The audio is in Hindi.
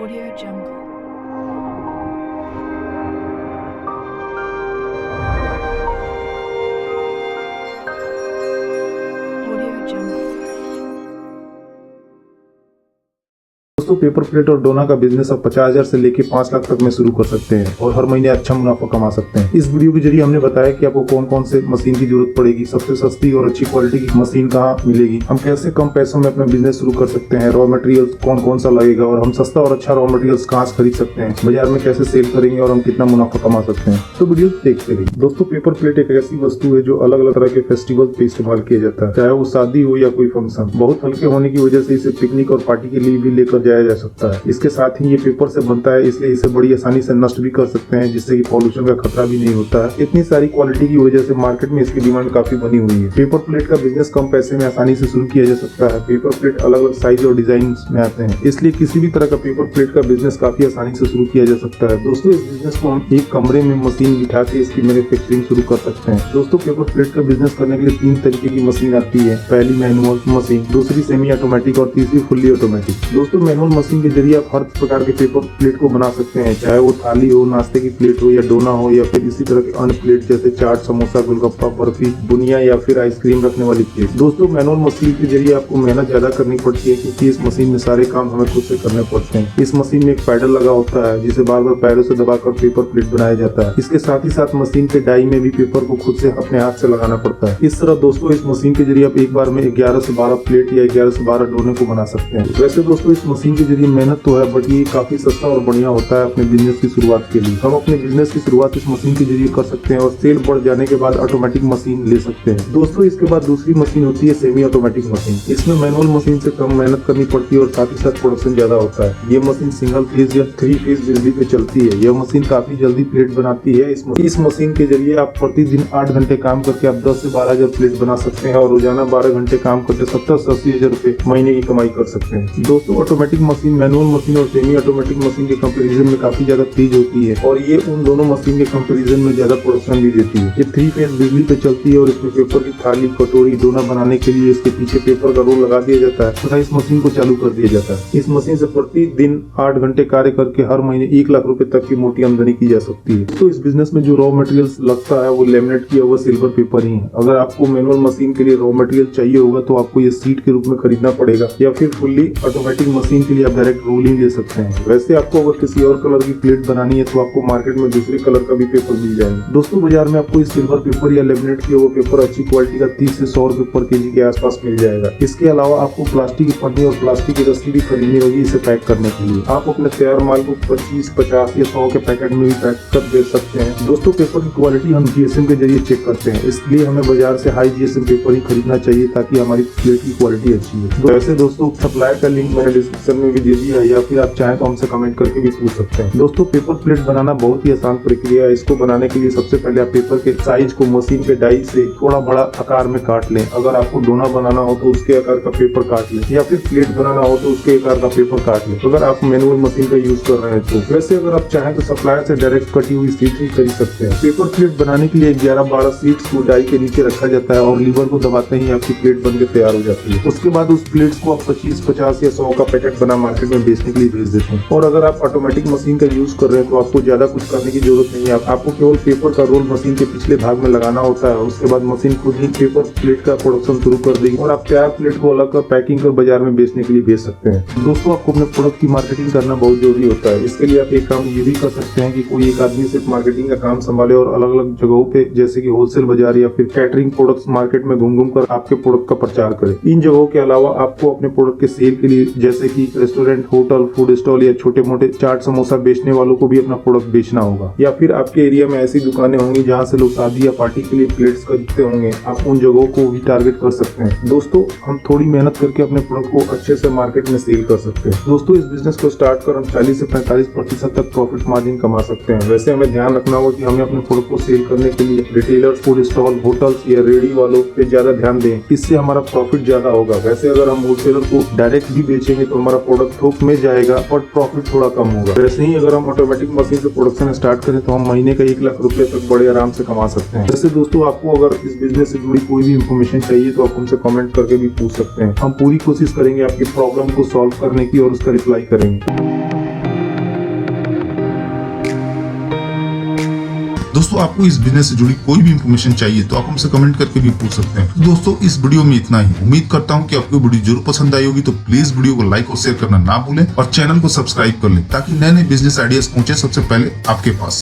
Audio Jungle. Audio Jungle. दोस्तों पेपर प्लेट और डोना का बिजनेस आप 50,000 से लेके 5 लाख तक में शुरू कर सकते हैं और हर महीने अच्छा मुनाफा कमा सकते हैं। इस वीडियो के जरिए हमने बताया कि आपको कौन कौन से मशीन की जरूरत पड़ेगी, सबसे सस्ती और अच्छी क्वालिटी की मशीन कहाँ मिलेगी, हम कैसे कम पैसों में अपना बिजनेस शुरू कर सकते हैं, रॉ मटेरियल कौन कौन सा लगेगा और हम सस्ता और अच्छा रॉ मटेरियल कहाँ से खरीद सकते हैं, बाजार में कैसे सेल करेंगे और हम कितना मुनाफा कमा सकते हैं। तो वीडियो देखते रहिए। दोस्तों पेपर प्लेट एक ऐसी वस्तु है जो अलग अलग तरह के फेस्टिवल पे इस्तेमाल किया जाता है, चाहे वो शादी हो या कोई फंक्शन। बहुत हल्के होने की वजह से इसे पिकनिक और पार्टी के लिए भी लेकर जाया जा सकता है। इसके साथ ही ये पेपर से बनता है, इसलिए इसे बड़ी आसानी से नष्ट भी कर सकते हैं, जिससे कि पॉल्यूशन का खतरा भी नहीं होता है। इतनी सारी क्वालिटी की वजह से मार्केट में इसकी डिमांड काफी बनी हुई है। पेपर प्लेट का बिजनेस कम पैसे में आसानी से शुरू किया जा सकता है। पेपर प्लेट अलग अलग साइज और डिजाइन में आते हैं, इसलिए किसी भी तरह का पेपर प्लेट का बिजनेस काफी आसानी से शुरू किया जा सकता है। दोस्तों इस बिजनेस को हम एक कमरे में मशीन बिठा के इसकी मैन्युफैक्चरिंग शुरू कर सकते हैं। दोस्तों पेपर प्लेट का बिजनेस करने के लिए 3 तरीके की मशीन आती है। पहली मैनुअल मशीन, दूसरी सेमी ऑटोमेटिक और तीसरी फुल्ली ऑटोमेटिक। दोस्तों मैनुअल मशीन के जरिए आप हर प्रकार के पेपर प्लेट को बना सकते हैं, चाहे वो थाली हो, नाश्ते की प्लेट हो या डोना हो या फिर इसी तरह के अन्य प्लेट जैसे चाट, समोसा, गोलगप्पा, बर्फी, बुनिया या फिर आइसक्रीम रखने वाली प्लेट। दोस्तों मैनुअल मशीन के जरिए आपको मेहनत ज्यादा करनी पड़ती है, क्योंकि इस मशीन में सारे काम हमें खुद से करने पड़ते हैं। इस मशीन में एक पैडल लगा होता है जिसे बार बार पैरों से दबाकर पेपर प्लेट बनाया जाता है। इसके साथ ही साथ मशीन के डाई में भी पेपर को खुद से अपने हाथ से लगाना पड़ता है। इस तरह दोस्तों इस मशीन के जरिए आप एक बार में 11 से 12 प्लेट या 11 से 12 डोने को बना सकते हैं। वैसे दोस्तों इस मशीन के जरिए मेहनत तो है, बट ये काफी सस्ता और बढ़िया होता है अपने बिजनेस की शुरुआत के लिए। हम अपने बिजनेस की शुरुआत इस मशीन के जरिए कर सकते हैं और सेल बढ़ जाने के बाद ऑटोमेटिक मशीन ले सकते हैं। दोस्तों इसके बाद दूसरी मशीन होती है सेमी ऑटोमेटिक मशीन। इसमें मैनुअल मशीन से कम मेहनत करनी पड़ती है और साथ ही साथ प्रोडक्शन ज्यादा होता है। ये मशीन सिंगल फेज या 3 फेज बिजली पे चलती है। यह मशीन काफी जल्दी प्लेट बनाती है। इस मशीन के जरिए आप प्रतिदिन 8 घंटे काम करके आप 10 से 12,000 प्लेट बना सकते हैं और रोजाना 12 घंटे काम करके 70 से 80,000 रुपए महीने की कमाई कर सकते हैं। दोस्तों ऑटोमेटिक मशीन मैनुअल मशीन और सेमी ऑटोमेटिक मशीन के कंपैरिजन में काफी ज्यादा तेज होती है और ये उन दोनों मशीन के कंपैरिजन में ज्यादा प्रोडक्शन भी देती है। ये 3 फेज बिजली पे चलती है और इसमें पेपर की थाली, कटोरी, डोना बनाने के लिए इसके पीछे पेपर का रोल लगा दिया जाता है तथा इस मशीन को चालू कर दिया जाता है। इस मशीन से प्रतिदिन 8 घंटे कार्य करके हर महीने 1 लाख रुपए तक की मोटी आमदनी की जा सकती है। तो इस बिजनेस में जो रॉ मटेरियल लगता है वो लेमिनेट किया हुआ सिल्वर पेपर ही है। अगर आपको मैनुअल मशीन के लिए रॉ मटेरियल चाहिए होगा तो आपको ये सीट के रूप में खरीदना पड़ेगा या फिर फुल्ली ऑटोमेटिक मशीन के लिए आप डायरेक्ट रोलिंग ले सकते हैं। वैसे आपको अगर किसी और कलर की प्लेट बनानी है तो आपको मार्केट में दूसरे कलर का भी पेपर मिल जाएगा। दोस्तों बाजार में आपको इस सिल्वर पेपर या लेमिनेट किया हुआ पेपर अच्छी क्वालिटी का 30 से 100 रुपए पर केजी के आसपास मिल जाएगा। इसके अलावा आपको प्लास्टिक की पन्नी और प्लास्टिक की रस्सी भी खरीदनी होगी इसे पैक करने के लिए। आप अपने तैयार माल को 25, 50 या 100 के पैकेट में भी पैक कर दे सकते हैं। दोस्तों पेपर की क्वालिटी हम जीएसएम के जरिए चेक करते हैं, इसलिए हमें बाजार से हाई जीएसएम पेपर ही खरीदना चाहिए ताकि हमारी प्लेट की क्वालिटी अच्छी है। तो वैसे दोस्तों सप्लायर का लिंक मैंने डिस्क्रिप्शन में भी दे दिया है या फिर आप चाहें तो हमसे कमेंट करके भी पूछ सकते हैं। दोस्तों पेपर प्लेट बनाना बहुत ही आसान प्रक्रिया है। इसको बनाने के लिए सबसे पहले आप पेपर के साइज को मशीन के डाई से थोड़ा बड़ा आकार में काट लें। अगर आपको डोना बनाना हो तो उसके आकार का पेपर काट लें या फिर प्लेट बनाना हो तो उसके आकार का पेपर काट लें अगर आप मैनुअल मशीन का यूज कर रहे हैं तो। वैसे अगर आप चाहें तो सप्लायर से डायरेक्ट कटी हुई सीट ही खरीद सकते हैं। पेपर प्लेट बनाने के लिए 11-12 सीट्स को डाई के नीचे रखा जाता है और लीवर को दबाते ही आपकी प्लेट बनकर तैयार हो जाती है। उसके बाद उस प्लेट्स को आप 25, 50 या 100 का पैकेट बना मार्केट में बेचने के लिए भेज देते हैं। और अगर आप ऑटोमेटिक मशीन का यूज कर रहे हैं तो आपको ज्यादा कुछ करने की जरूरत नहीं है। आपको केवल पेपर का रोल मशीन के पिछले भाग में लगाना होता है। उसके बाद मशीन खुद ही पेपर प्लेट का प्रोडक्शन शुरू कर देगी और आप तैयार प्लेट को अलग कर पैकिंग कर बाजार में बेचने के लिए भेज सकते हैं। दोस्तों आपको अपने प्रोडक्ट की मार्केटिंग करना बहुत जरूरी होता है। इसके लिए आप एक काम ये भी कर सकते हैं कि कोई एक आदमी सिर्फ मार्केटिंग का काम संभाले और अलग अलग जगहों पे जैसे कि होलसेल बाजार या फिर कैटरिंग प्रोडक्ट्स मार्केट में घूम घूम कर आपके प्रोडक्ट का प्रचार करे। इन जगहों के अलावा आपको अपने प्रोडक्ट के सेल के लिए जैसे कि रेस्टोरेंट, होटल, फूड स्टॉल या छोटे मोटे चाट, समोसा बेचने वालों को भी अपना प्रोडक्ट बेचना होगा। या फिर आपके एरिया में ऐसी दुकानें होंगी जहाँ से लोग शादी या पार्टी के लिए प्लेट्स खरीदते होंगे, आप उन जगहों को भी टारगेट कर सकते हैं। दोस्तों हम थोड़ी मेहनत करके अपने प्रोडक्ट को अच्छे से मार्केट में सेल कर सकते हैं। दोस्तों इस बिजनेस को स्टार्ट कर हम 40 से 45% तक प्रॉफिट मार्जिन कमा सकते हैं। वैसे हमें ध्यान रखना होगा कि हमें अपने प्रोडक्ट को सेल करने के लिए रिटेलर्स, फूड स्टॉल, होटल्स या रेडी वालों पे ज्यादा ध्यान दें, इससे हमारा प्रॉफिट ज्यादा होगा। वैसे अगर हम होलसेलर को डायरेक्ट भी बेचेंगे तो हमारा प्रोडक्ट थोक में जाएगा और प्रॉफिट थोड़ा कम होगा। वैसे ही अगर हम ऑटोमेटिक मशीन से प्रोडक्शन स्टार्ट करें तो हम महीने का 1 लाख रुपए तक बड़े आराम से कमा सकते हैं। वैसे दोस्तों आपको अगर इस बिजनेस से जुड़ी कोई भी इन्फॉर्मेशन चाहिए तो आप हमसे कमेंट करके भी पूछ सकते हैं। हम पूरी कोशिश करेंगे आपकी प्रॉब्लम को सॉल्व करने की और उसका रिप्लाई करेंगे। दोस्तों आपको इस बिजनेस से जुड़ी कोई भी इन्फॉर्मेशन चाहिए तो आप हमसे कमेंट करके भी पूछ सकते हैं। तो दोस्तों इस वीडियो में इतना ही। उम्मीद करता हूँ कि आपको वीडियो जरूर पसंद आई होगी, तो प्लीज वीडियो को लाइक और शेयर करना ना भूलें और चैनल को सब्सक्राइब कर लें ताकि नए नए बिजनेस आइडियाज पहुंचे सबसे पहले आपके पास।